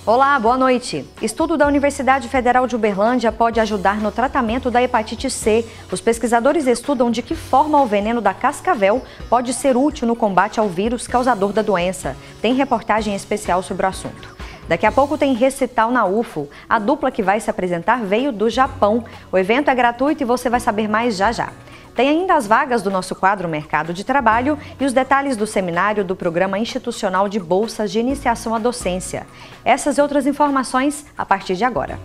Olá, boa noite. Estudo da Universidade Federal de Uberlândia pode ajudar no tratamento da hepatite C. Os pesquisadores estudam de que forma o veneno da cascavel pode ser útil no combate ao vírus causador da doença. Tem reportagem especial sobre o assunto. Daqui a pouco tem recital na UFO. A dupla que vai se apresentar veio do Japão. O evento é gratuito e você vai saber mais já já. Tem ainda as vagas do nosso quadro Mercado de Trabalho e os detalhes do seminário do Programa Institucional de Bolsas de Iniciação à Docência. Essas e outras informações a partir de agora.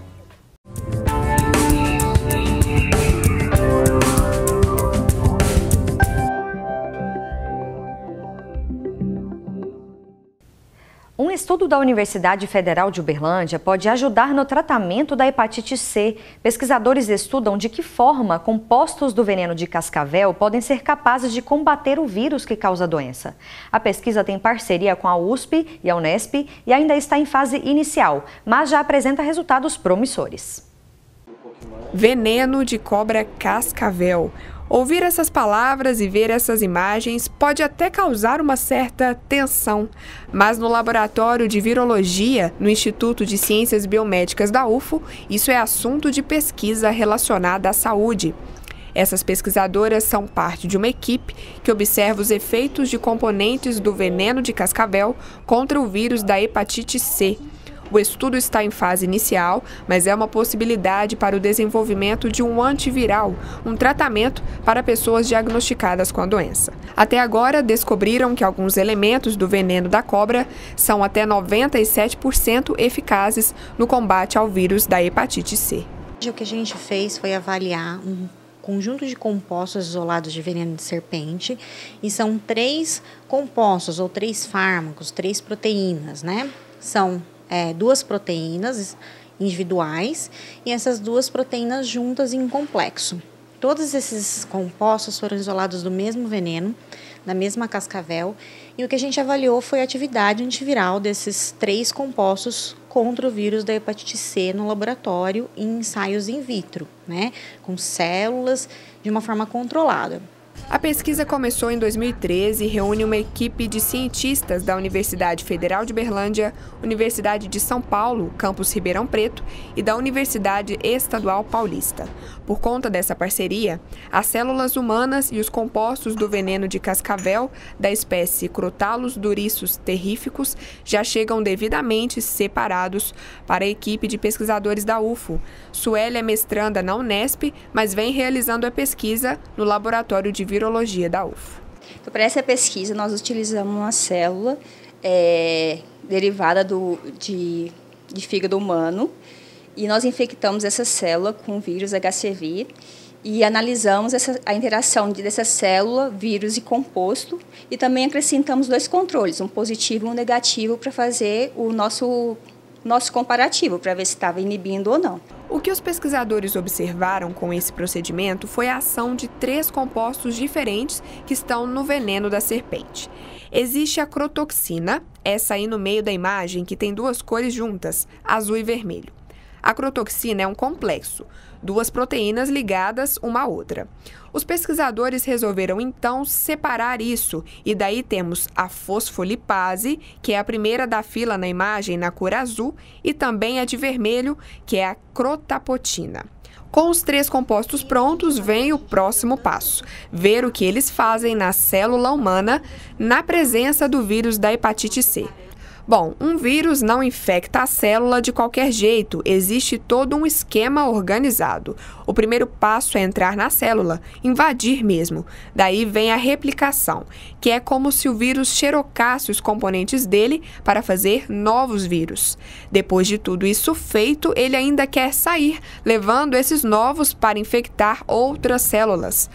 Um estudo da Universidade Federal de Uberlândia pode ajudar no tratamento da hepatite C. Pesquisadores estudam de que forma compostos do veneno de cascavel podem ser capazes de combater o vírus que causa a doença. A pesquisa tem parceria com a USP e a Unesp e ainda está em fase inicial, mas já apresenta resultados promissores. Veneno de cobra cascavel. Ouvir essas palavras e ver essas imagens pode até causar uma certa tensão, mas no laboratório de virologia, no Instituto de Ciências Biomédicas da UFO, isso é assunto de pesquisa relacionada à saúde. Essas pesquisadoras são parte de uma equipe que observa os efeitos de componentes do veneno de cascavel contra o vírus da hepatite C. O estudo está em fase inicial, mas é uma possibilidade para o desenvolvimento de um antiviral, um tratamento para pessoas diagnosticadas com a doença. Até agora, descobriram que alguns elementos do veneno da cobra são até 97% eficazes no combate ao vírus da hepatite C. O que a gente fez foi avaliar um conjunto de compostos isolados de veneno de serpente, e são 3 compostos ou 3 fármacos, 3 proteínas, né? São 2 proteínas individuais e essas 2 proteínas juntas em um complexo. Todos esses compostos foram isolados do mesmo veneno, da mesma cascavel, e o que a gente avaliou foi a atividade antiviral desses 3 compostos contra o vírus da hepatite C no laboratório em ensaios in vitro, né, com células de uma forma controlada. A pesquisa começou em 2013 e reúne uma equipe de cientistas da Universidade Federal de Uberlândia, Universidade de São Paulo, campus Ribeirão Preto, e da Universidade Estadual Paulista. Por conta dessa parceria, as células humanas e os compostos do veneno de cascavel da espécie Crotalus duriçus terríficus já chegam devidamente separados para a equipe de pesquisadores da UFO. Sueli é mestranda na Unesp, mas vem realizando a pesquisa no laboratório de virologia da UFO. Então, para essa pesquisa, nós utilizamos uma célula derivada de fígado humano, e nós infectamos essa célula com o vírus HCV e analisamos a interação dessa célula, vírus e composto, e também acrescentamos 2 controles, um positivo e um negativo, para fazer o nosso comparativo, para ver se estava inibindo ou não. O que os pesquisadores observaram com esse procedimento foi a ação de 3 compostos diferentes que estão no veneno da serpente. Existe a crotoxina, essa aí no meio da imagem, que tem 2 cores juntas, azul e vermelho. A crotoxina é um complexo, 2 proteínas ligadas uma à outra. Os pesquisadores resolveram então separar isso, e daí temos a fosfolipase, que é a primeira da fila na imagem na cor azul, e também a de vermelho, que é a crotapotina. Com os 3 compostos prontos, vem o próximo passo: ver o que eles fazem na célula humana na presença do vírus da hepatite C. Bom, um vírus não infecta a célula de qualquer jeito, existe todo um esquema organizado. O primeiro passo é entrar na célula, invadir mesmo. Daí vem a replicação, que é como se o vírus xerocasse os componentes dele para fazer novos vírus. Depois de tudo isso feito, ele ainda quer sair, levando esses novos para infectar outras células.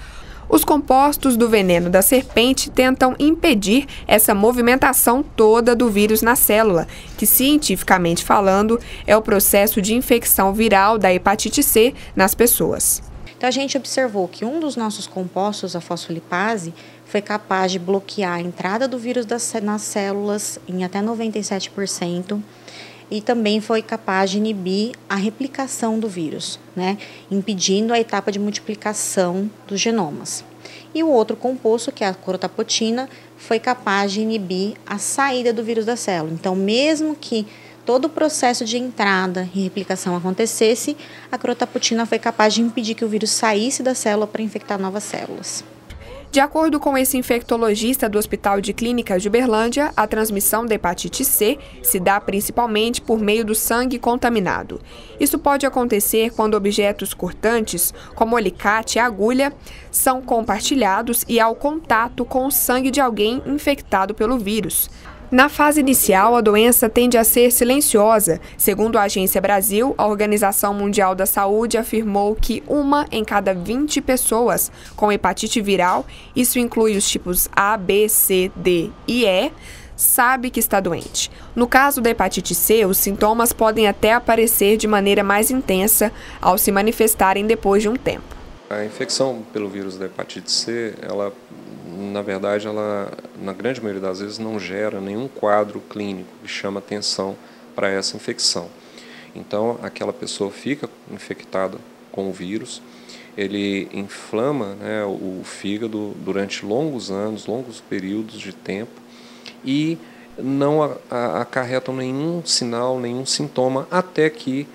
Os compostos do veneno da serpente tentam impedir essa movimentação toda do vírus na célula, que, cientificamente falando, é o processo de infecção viral da hepatite C nas pessoas. Então, a gente observou que um dos nossos compostos, a fosfolipase, foi capaz de bloquear a entrada do vírus nas células em até 97%. E também foi capaz de inibir a replicação do vírus, né, impedindo a etapa de multiplicação dos genomas. E o outro composto, que é a crotapotina, foi capaz de inibir a saída do vírus da célula. Então, mesmo que todo o processo de entrada e replicação acontecesse, a crotaputina foi capaz de impedir que o vírus saísse da célula para infectar novas células. De acordo com esse infectologista do Hospital de Clínicas de Uberlândia, a transmissão da hepatite C se dá principalmente por meio do sangue contaminado. Isso pode acontecer quando objetos cortantes, como o alicate e a agulha, são compartilhados e ao contato com o sangue de alguém infectado pelo vírus. Na fase inicial, a doença tende a ser silenciosa. Segundo a Agência Brasil, a Organização Mundial da Saúde afirmou que 1 em cada 20 pessoas com hepatite viral, isso inclui os tipos A, B, C, D e E, sabe que está doente. No caso da hepatite C, os sintomas podem até aparecer de maneira mais intensa ao se manifestarem depois de um tempo. A infecção pelo vírus da hepatite C, na verdade, na grande maioria das vezes, não gera nenhum quadro clínico que chama atenção para essa infecção. Então, aquela pessoa fica infectada com o vírus, ele inflama, né, o fígado durante longos anos, longos períodos de tempo e não acarretam nenhum sinal, nenhum sintoma, até que,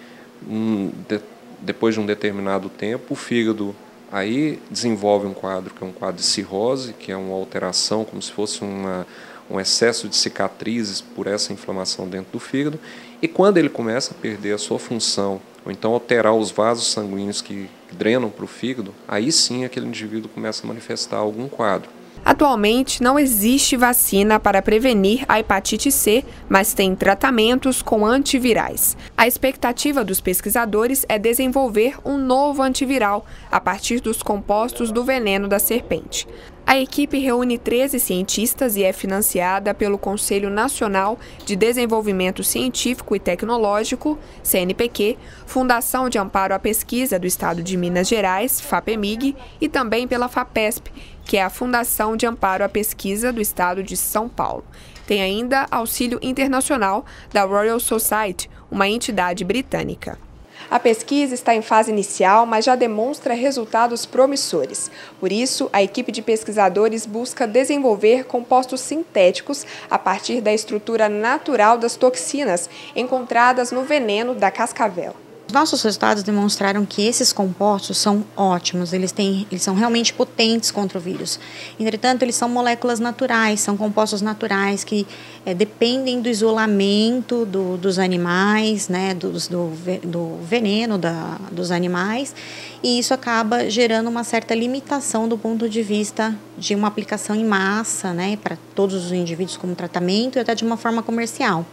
depois de um determinado tempo, o fígado aí desenvolve um quadro que é um quadro de cirrose, que é uma alteração, como se fosse um excesso de cicatrizes por essa inflamação dentro do fígado. E quando ele começa a perder a sua função, ou então alterar os vasos sanguíneos que drenam para o fígado, aí sim aquele indivíduo começa a manifestar algum quadro. Atualmente, não existe vacina para prevenir a hepatite C, mas tem tratamentos com antivirais. A expectativa dos pesquisadores é desenvolver um novo antiviral a partir dos compostos do veneno da serpente. A equipe reúne 13 cientistas e é financiada pelo Conselho Nacional de Desenvolvimento Científico e Tecnológico, CNPq, Fundação de Amparo à Pesquisa do Estado de Minas Gerais, FAPEMIG, e também pela FAPESP, que é a Fundação de Amparo à Pesquisa do Estado de São Paulo. Tem ainda auxílio internacional da Royal Society, uma entidade britânica. A pesquisa está em fase inicial, mas já demonstra resultados promissores. Por isso, a equipe de pesquisadores busca desenvolver compostos sintéticos a partir da estrutura natural das toxinas encontradas no veneno da cascavel. Nossos resultados demonstraram que esses compostos são ótimos, eles são realmente potentes contra o vírus. Entretanto, eles são moléculas naturais, são compostos naturais que dependem do isolamento dos animais, né, do veneno dos animais, e isso acaba gerando uma certa limitação do ponto de vista de uma aplicação em massa, né, para todos os indivíduos como tratamento e até de uma forma comercial.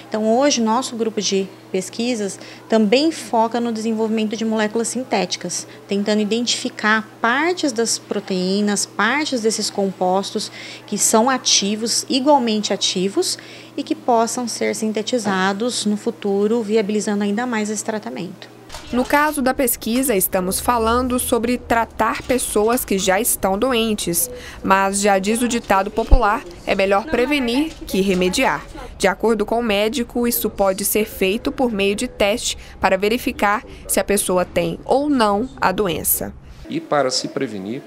Então, hoje, nosso grupo de pesquisas também foca no desenvolvimento de moléculas sintéticas, tentando identificar partes das proteínas, partes desses compostos que são ativos, igualmente ativos, e que possam ser sintetizados no futuro, viabilizando ainda mais esse tratamento. No caso da pesquisa, estamos falando sobre tratar pessoas que já estão doentes, mas já diz o ditado popular, é melhor prevenir que remediar. De acordo com o médico, isso pode ser feito por meio de teste para verificar se a pessoa tem ou não a doença. E para se prevenir,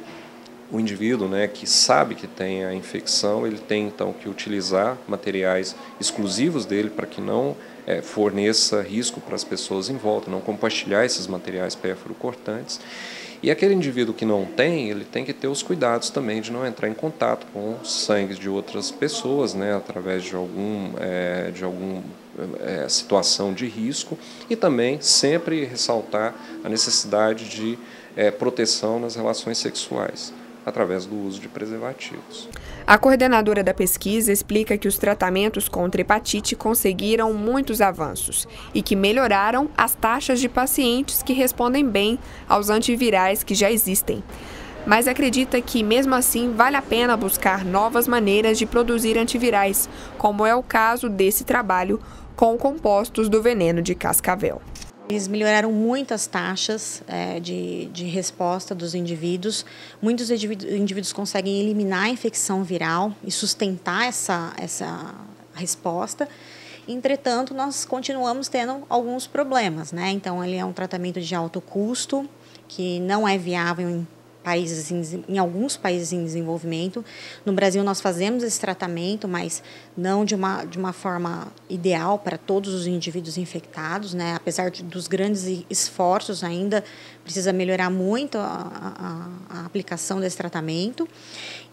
o indivíduo, né, que sabe que tem a infecção, ele tem então que utilizar materiais exclusivos dele para que não forneça risco para as pessoas em volta, não compartilhar esses materiais pérfuro-cortantes. E aquele indivíduo que não tem, ele tem que ter os cuidados também de não entrar em contato com sangue de outras pessoas, né, através de alguma situação de risco, e também sempre ressaltar a necessidade de proteção nas relações sexuais, através do uso de preservativos. A coordenadora da pesquisa explica que os tratamentos contra hepatite conseguiram muitos avanços e que melhoraram as taxas de pacientes que respondem bem aos antivirais que já existem. Mas acredita que, mesmo assim, vale a pena buscar novas maneiras de produzir antivirais, como é o caso desse trabalho com compostos do veneno de cascavel. Eles melhoraram muito as taxas de resposta dos indivíduos. Muitos indivíduos conseguem eliminar a infecção viral e sustentar essa resposta. Entretanto, nós continuamos tendo alguns problemas, né? Então, ele é um tratamento de alto custo, que não é viável em em alguns países em desenvolvimento. No Brasil nós fazemos esse tratamento, mas não de uma forma ideal para todos os indivíduos infectados, né? Apesar dos grandes esforços, ainda precisa melhorar muito a aplicação desse tratamento.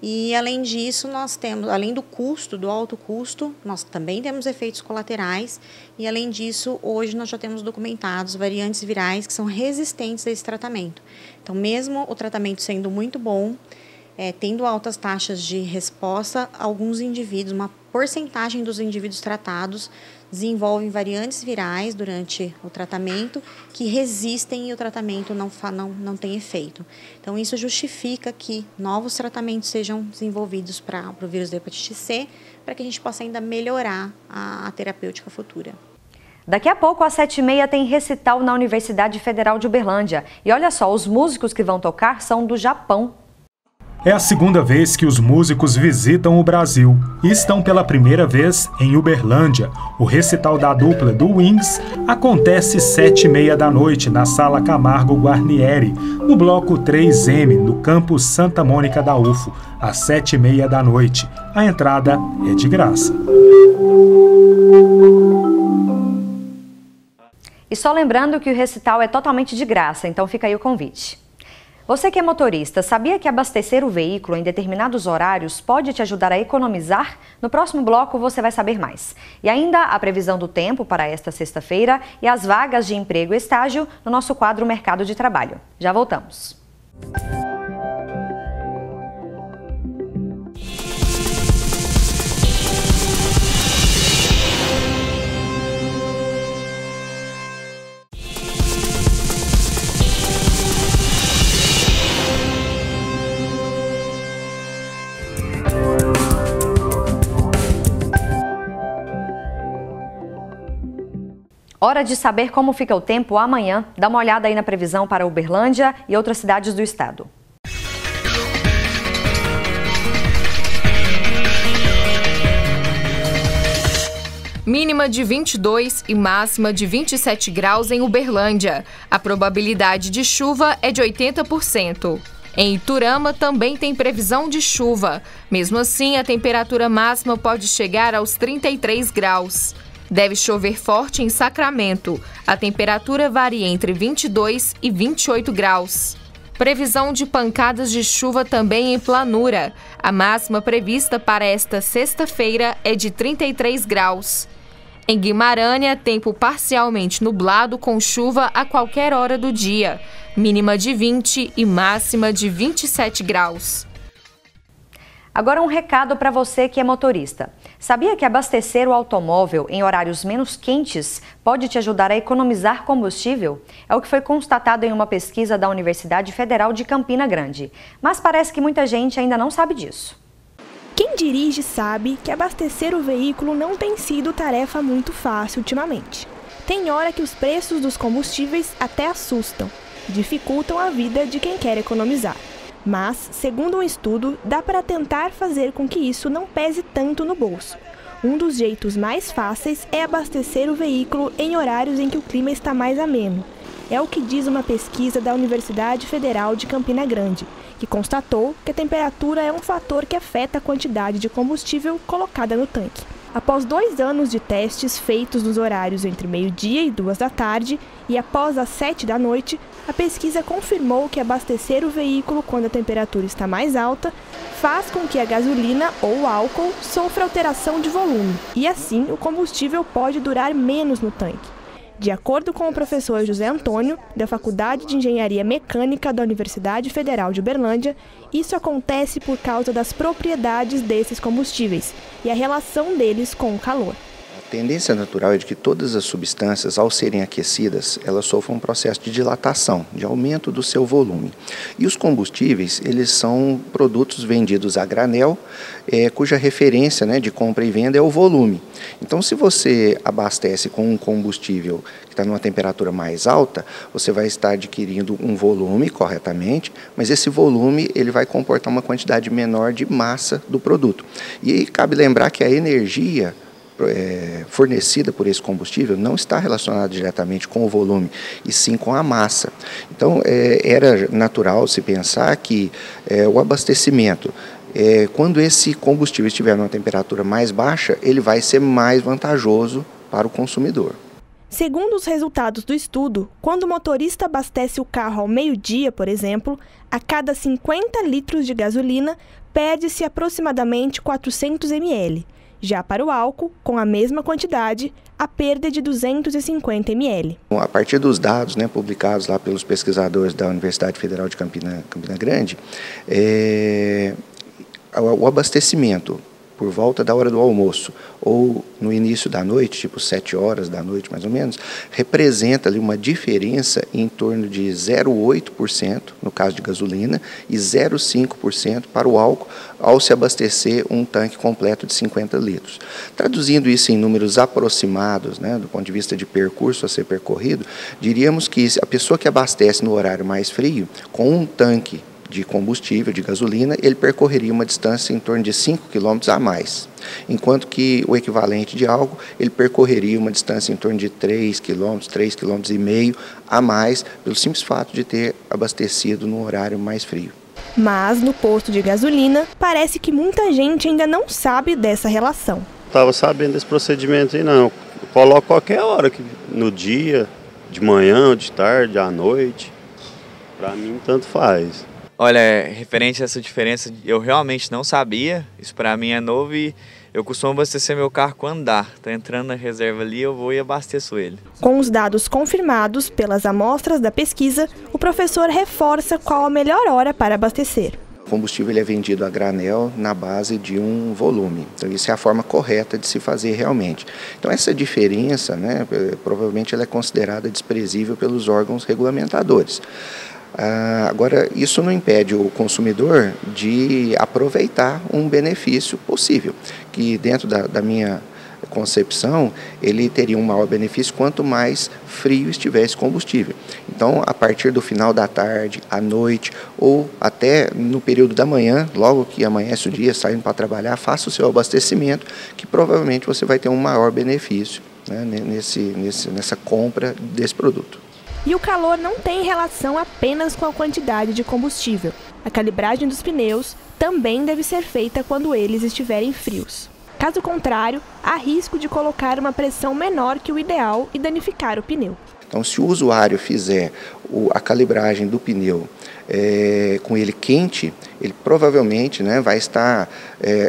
E além disso, nós temos, além do custo, do alto custo, nós também temos efeitos colaterais. E além disso, hoje nós já temos documentados variantes virais que são resistentes a esse tratamento. Então, mesmo o tratamento sendo muito bom, tendo altas taxas de resposta, alguns indivíduos, uma porcentagem dos indivíduos tratados desenvolvem variantes virais durante o tratamento que resistem e o tratamento não tem efeito. Então, isso justifica que novos tratamentos sejam desenvolvidos para o vírus da hepatite C, para que a gente possa ainda melhorar a terapêutica futura. Daqui a pouco, às 7h30, tem recital na Universidade Federal de Uberlândia. E olha só, os músicos que vão tocar são do Japão. É a segunda vez que os músicos visitam o Brasil e estão pela primeira vez em Uberlândia. O recital da dupla do Wings acontece às 7h30 da noite na Sala Camargo Guarnieri, no bloco 3M, no campus Santa Mônica da UFO, às 7h30 da noite. A entrada é de graça. E só lembrando que o recital é totalmente de graça, então fica aí o convite. Você que é motorista, sabia que abastecer o veículo em determinados horários pode te ajudar a economizar? No próximo bloco você vai saber mais. E ainda a previsão do tempo para esta sexta-feira e as vagas de emprego e estágio no nosso quadro Mercado de Trabalho. Já voltamos. Hora de saber como fica o tempo amanhã. Dá uma olhada aí na previsão para Uberlândia e outras cidades do estado. Mínima de 22 e máxima de 27 graus em Uberlândia. A probabilidade de chuva é de 80%. Em Iturama também tem previsão de chuva. Mesmo assim, a temperatura máxima pode chegar aos 33 graus. Deve chover forte em Sacramento. A temperatura varia entre 22 e 28 graus. Previsão de pancadas de chuva também em Planura. A máxima prevista para esta sexta-feira é de 33 graus. Em Guimarães, tempo parcialmente nublado com chuva a qualquer hora do dia. Mínima de 20 e máxima de 27 graus. Agora um recado para você que é motorista. Sabia que abastecer o automóvel em horários menos quentes pode te ajudar a economizar combustível? É o que foi constatado em uma pesquisa da Universidade Federal de Campina Grande. Mas parece que muita gente ainda não sabe disso. Quem dirige sabe que abastecer o veículo não tem sido tarefa muito fácil ultimamente. Tem hora que os preços dos combustíveis até assustam, dificultam a vida de quem quer economizar. Mas, segundo um estudo, dá para tentar fazer com que isso não pese tanto no bolso. Um dos jeitos mais fáceis é abastecer o veículo em horários em que o clima está mais ameno. É o que diz uma pesquisa da Universidade Federal de Campina Grande, que constatou que a temperatura é um fator que afeta a quantidade de combustível colocada no tanque. Após 2 anos de testes feitos nos horários entre meio-dia e 2 da tarde e após as 7 da noite, a pesquisa confirmou que abastecer o veículo quando a temperatura está mais alta faz com que a gasolina ou o álcool sofra alteração de volume e assim o combustível pode durar menos no tanque. De acordo com o professor José Antônio, da Faculdade de Engenharia Mecânica da Universidade Federal de Uberlândia, isso acontece por causa das propriedades desses combustíveis e a relação deles com o calor. A tendência natural é de que todas as substâncias, ao serem aquecidas, elas sofram um processo de dilatação, de aumento do seu volume. E os combustíveis, eles são produtos vendidos a granel, cuja referência, de compra e venda é o volume. Então, se você abastece com um combustível que está numa temperatura mais alta, você vai estar adquirindo um volume corretamente, mas esse volume ele vai comportar uma quantidade menor de massa do produto. E aí cabe lembrar que a energia fornecida por esse combustível não está relacionada diretamente com o volume, e sim com a massa. Então, era natural se pensar que o abastecimento, quando esse combustível estiver numa temperatura mais baixa, ele vai ser mais vantajoso para o consumidor. Segundo os resultados do estudo, quando o motorista abastece o carro ao meio-dia, por exemplo, a cada 50 litros de gasolina, perde-se aproximadamente 400 ml. Já para o álcool, com a mesma quantidade, a perda é de 250 ml. A partir dos dados, publicados lá pelos pesquisadores da Universidade Federal de Campina Grande, o abastecimento por volta da hora do almoço ou no início da noite, tipo 7 horas da noite mais ou menos, representa ali uma diferença em torno de 0,8% no caso de gasolina e 0,5% para o álcool ao se abastecer um tanque completo de 50 litros. Traduzindo isso em números aproximados, do ponto de vista de percurso a ser percorrido, diríamos que a pessoa que abastece no horário mais frio, com um tanque de combustível, de gasolina, ele percorreria uma distância em torno de 5 km a mais, enquanto que o equivalente de álcool, ele percorreria uma distância em torno de 3 km, 3,5 km a mais, pelo simples fato de ter abastecido no horário mais frio. Mas no posto de gasolina, parece que muita gente ainda não sabe dessa relação. Estava sabendo desse procedimento aí, não. Eu coloco qualquer hora, no dia, de manhã, de tarde, à noite. Para mim, tanto faz. Olha, referente a essa diferença, eu realmente não sabia, isso para mim é novo e eu costumo abastecer meu carro quando dá. Tá entrando na reserva ali, eu vou e abasteço ele. Com os dados confirmados pelas amostras da pesquisa, o professor reforça qual a melhor hora para abastecer. O combustível ele é vendido a granel na base de um volume, então isso é a forma correta de se fazer realmente. Então essa diferença, provavelmente ela é considerada desprezível pelos órgãos regulamentadores. Agora, isso não impede o consumidor de aproveitar um benefício possível, que dentro da minha concepção, ele teria um maior benefício quanto mais frio estiver esse combustível. Então, a partir do final da tarde, à noite ou até no período da manhã, logo que amanhece o dia, saindo para trabalhar, faça o seu abastecimento, que provavelmente você vai ter um maior benefício nessa compra desse produto. E o calor não tem relação apenas com a quantidade de combustível. A calibragem dos pneus também deve ser feita quando eles estiverem frios. Caso contrário, há risco de colocar uma pressão menor que o ideal e danificar o pneu. Então, se o usuário fizer a calibragem do pneu com ele quente, ele provavelmente vai estar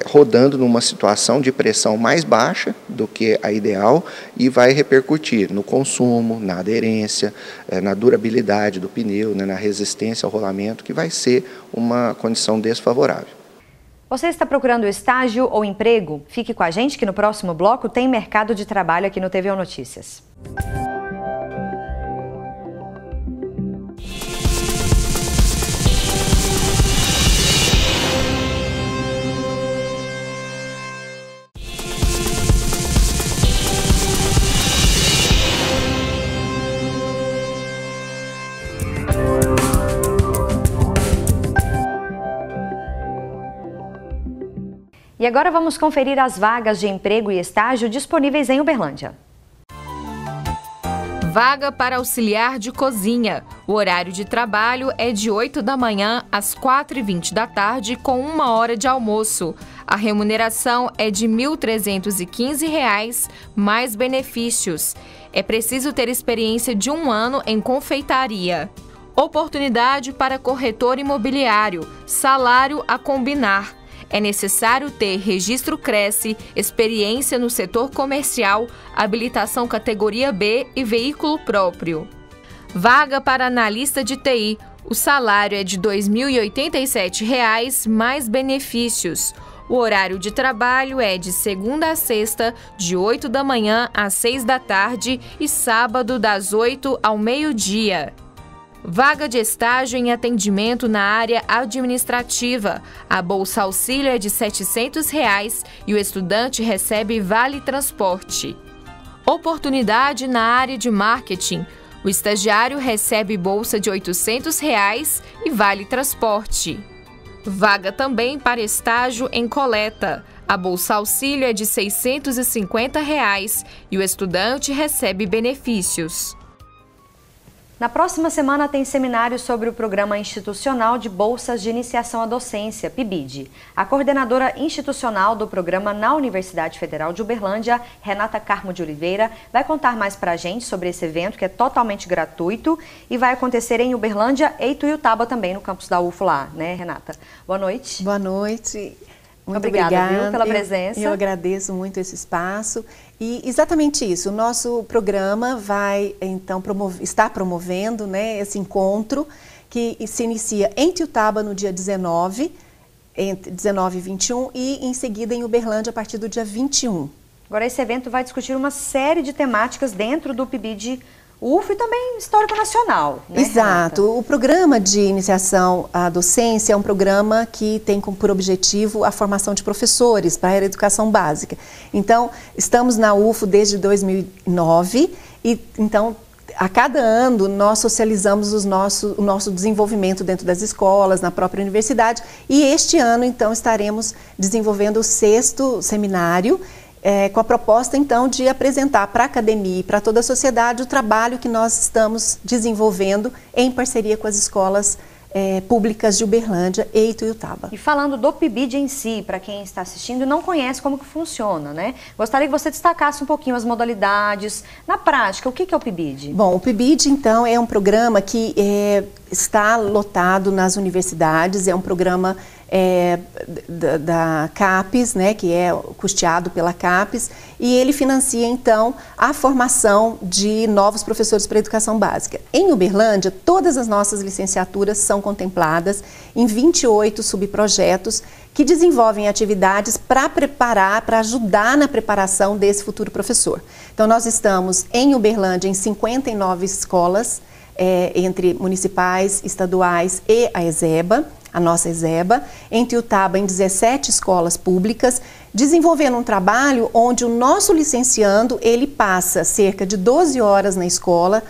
rodando numa situação de pressão mais baixa do que a ideal e vai repercutir no consumo, na aderência, na durabilidade do pneu, na resistência ao rolamento, que vai ser uma condição desfavorável. Você está procurando estágio ou emprego? Fique com a gente que no próximo bloco tem mercado de trabalho aqui no TVO Notícias. E agora vamos conferir as vagas de emprego e estágio disponíveis em Uberlândia. Vaga para auxiliar de cozinha. O horário de trabalho é de 8 da manhã às 4h20 da tarde, com 1 hora de almoço. A remuneração é de R$ 1.315, mais benefícios. É preciso ter experiência de 1 ano em confeitaria. Oportunidade para corretor imobiliário. Salário a combinar. É necessário ter registro Cresce, experiência no setor comercial, habilitação categoria B e veículo próprio. Vaga para analista de TI. O salário é de R$ 2.087, mais benefícios. O horário de trabalho é de segunda a sexta, de 8 da manhã às 6 da tarde e sábado das 8 ao meio-dia. Vaga de estágio em atendimento na área administrativa. A bolsa auxílio é de R$ 700 e o estudante recebe vale transporte. Oportunidade na área de marketing. O estagiário recebe bolsa de R$ 800 e vale transporte. Vaga também para estágio em coleta. A Bolsa Auxílio é de R$ 650 e o estudante recebe benefícios. Na próxima semana tem seminário sobre o Programa Institucional de Bolsas de Iniciação à Docência, PIBID. A coordenadora institucional do programa na Universidade Federal de Uberlândia, Renata Carmo de Oliveira, vai contar mais pra gente sobre esse evento que é totalmente gratuito e vai acontecer em Uberlândia e Ituiutaba também, no campus da UFO lá, né, Renata? Boa noite. Boa noite. Muito obrigada, obrigada, viu, pela presença. Eu agradeço muito esse espaço. E exatamente isso, o nosso programa vai, então, está promovendo, né, esse encontro que se inicia em Ituiutaba no dia 19, entre 19 e 21, e em seguida em Uberlândia a partir do dia 21. Agora esse evento vai discutir uma série de temáticas dentro do PIBID UFO e também Histórico Nacional, né, Exato. Renata? O programa de iniciação à docência é um programa que tem por objetivo a formação de professores para a educação básica. Então, estamos na UFO desde 2009 e, então, a cada ano nós socializamos o nosso desenvolvimento dentro das escolas, na própria universidade, e este ano, então, estaremos desenvolvendo o 6º seminário, com a proposta, então, de apresentar para a academia e para toda a sociedade o trabalho que nós estamos desenvolvendo em parceria com as escolas públicas de Uberlândia e Ituiutaba. E falando do PIBID em si, para quem está assistindo e não conhece como que funciona, né? Gostaria que você destacasse um pouquinho as modalidades. Na prática, o que é o PIBID? Bom, o PIBID, então, é um programa que está lotado nas universidades, é um programa da CAPES, né, que é custeado pela CAPES, e ele financia, então, a formação de novos professores para a educação básica. Em Uberlândia, todas as nossas licenciaturas são contempladas em 28 subprojetos que desenvolvem atividades para preparar, para ajudar na preparação desse futuro professor. Então, nós estamos em Uberlândia em 59 escolas, entre municipais, estaduais e a ESEBA, a nossa ESEBA, em Ituiutaba em 17 escolas públicas, desenvolvendo um trabalho onde o nosso licenciando, ele passa cerca de 12 horas na escola,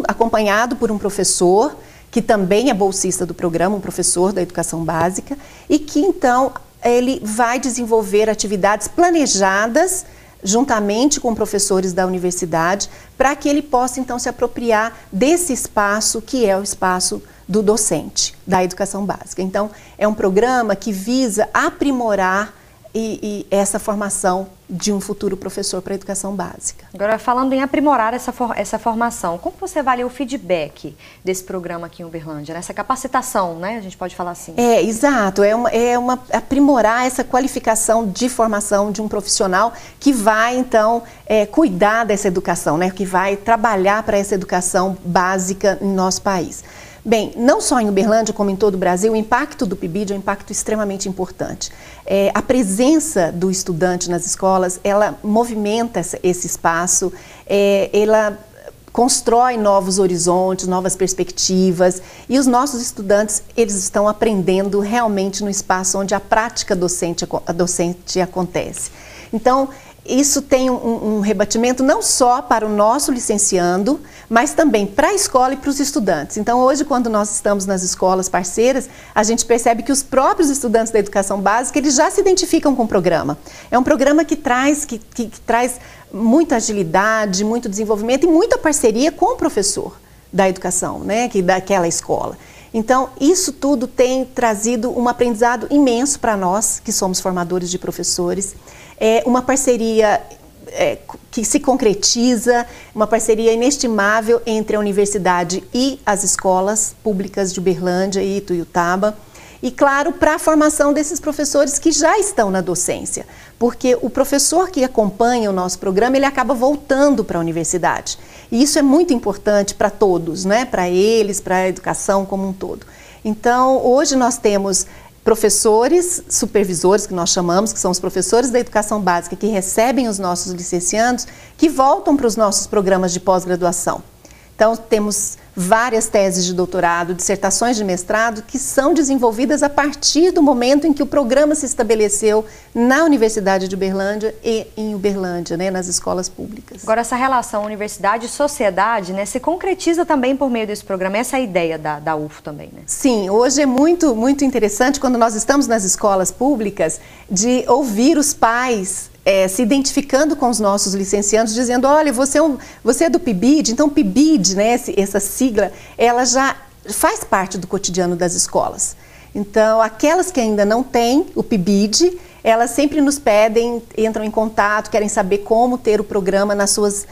acompanhado por um professor, que também é bolsista do programa, um professor da educação básica, e que então ele vai desenvolver atividades planejadas juntamente com professores da universidade, para que ele possa então se apropriar desse espaço que é o espaço do docente, da educação básica. Então, é um programa que visa aprimorar essa formação de um futuro professor para a educação básica. Agora, falando em aprimorar essa formação, como você avalia o feedback desse programa aqui em Uberlândia, essa capacitação, né? A gente pode falar assim. Exato. Aprimorar essa qualificação de formação de um profissional que vai, então, cuidar dessa educação, né? Que vai trabalhar para essa educação básica em nosso país. Bem, não só em Uberlândia, como em todo o Brasil, o impacto do PIBID é um impacto extremamente importante. A presença do estudante nas escolas, ela movimenta esse espaço, ela constrói novos horizontes, novas perspectivas, e os nossos estudantes, eles estão aprendendo realmente no espaço onde a prática docente acontece. Então, isso tem um rebatimento não só para o nosso licenciando, mas também para a escola e para os estudantes. Então, hoje, quando nós estamos nas escolas parceiras, a gente percebe que os próprios estudantes da educação básica, eles já se identificam com o programa. É um programa que traz muita agilidade, muito desenvolvimento e muita parceria com o professor da educação, né, daquela escola. Então, isso tudo tem trazido um aprendizado imenso para nós, que somos formadores de professores. Uma parceria que se concretiza, uma parceria inestimável entre a universidade e as escolas públicas de Uberlândia e Ituiutaba. E, claro, para a formação desses professores que já estão na docência, porque o professor que acompanha o nosso programa, ele acaba voltando para a universidade. E isso é muito importante para todos, né? Para eles, para a educação como um todo. Então, hoje nós temos professores, supervisores, que nós chamamos, que são os professores da educação básica, que recebem os nossos licenciandos, que voltam para os nossos programas de pós-graduação. Então, temos várias teses de doutorado, dissertações de mestrado, que são desenvolvidas a partir do momento em que o programa se estabeleceu na Universidade de Uberlândia e em Uberlândia, né, nas escolas públicas. Agora, essa relação universidade e sociedade, né, se concretiza também por meio desse programa, essa é a ideia da UFO também, né? Sim, hoje é muito interessante, quando nós estamos nas escolas públicas, de ouvir os pais se identificando com os nossos licenciandos, dizendo, olha, você é do PIBID, então o PIBID, né, essa sigla, ela já faz parte do cotidiano das escolas. Então, aquelas que ainda não têm o PIBID, elas sempre nos pedem, entram em contato, querem saber como ter o programa nos seus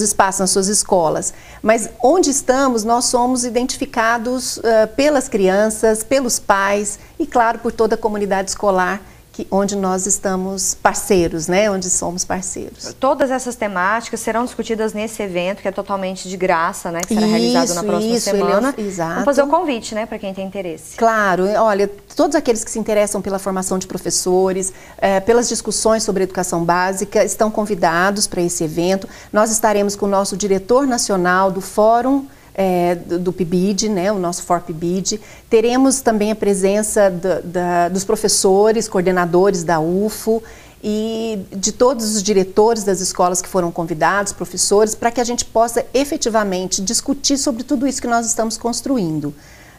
espaços, nas suas escolas. Mas onde estamos, nós somos identificados pelas crianças, pelos pais e, claro, por toda a comunidade escolar, onde nós estamos parceiros, né? Onde somos parceiros. Todas essas temáticas serão discutidas nesse evento, que é totalmente de graça, né? Que será realizado na próxima semana. Exato. Vamos fazer o convite, né? Para quem tem interesse. Claro. Olha, todos aqueles que se interessam pela formação de professores, pelas discussões sobre educação básica, estão convidados para esse evento. Nós estaremos com o nosso diretor nacional do Fórum do PIBID, né, o nosso FOR-PIBID. Teremos também a presença dos professores, coordenadores da UFO e de todos os diretores das escolas que foram convidados, professores, para que a gente possa efetivamente discutir sobre tudo isso que nós estamos construindo.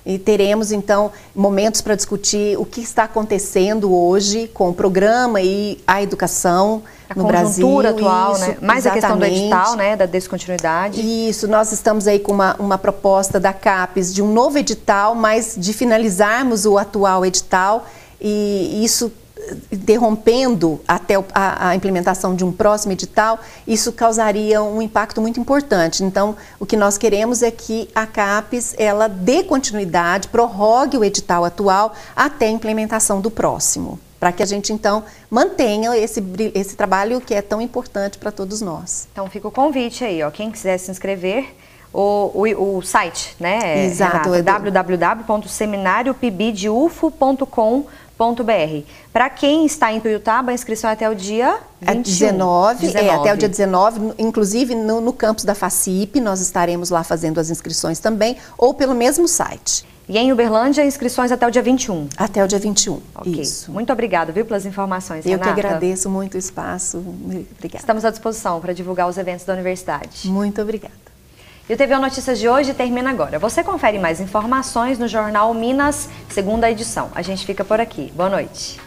E teremos, então, momentos para discutir o que está acontecendo hoje com o programa e a educação no Brasil. A conjuntura atual, né? Mais exatamente. A questão do edital, né? Da descontinuidade. Isso, nós estamos aí com uma proposta da CAPES de um novo edital, mas de finalizarmos o atual edital, e isso interrompendo até a implementação de um próximo edital, isso causaria um impacto muito importante. Então, o que nós queremos é que a CAPES, ela dê continuidade, prorrogue o edital atual até a implementação do próximo, para que a gente, então, mantenha esse trabalho que é tão importante para todos nós. Então, fica o convite aí, ó, quem quiser se inscrever, o site, né? Exato. www.seminariopibidufo.com.br. Para quem está em Tuiutaba, a inscrição é até o dia 19. Até o dia 19, inclusive no campus da FACIP, nós estaremos lá fazendo as inscrições também, ou pelo mesmo site. E em Uberlândia, inscrições até o dia 21? Até o dia 21, okay. Isso. Muito obrigada, viu, pelas informações, Renata. Eu que agradeço muito o espaço. Obrigada. Estamos à disposição para divulgar os eventos da universidade. Muito obrigada. E o TVO Notícias de hoje termina agora. Você confere mais informações no Jornal Minas, segunda edição. A gente fica por aqui. Boa noite.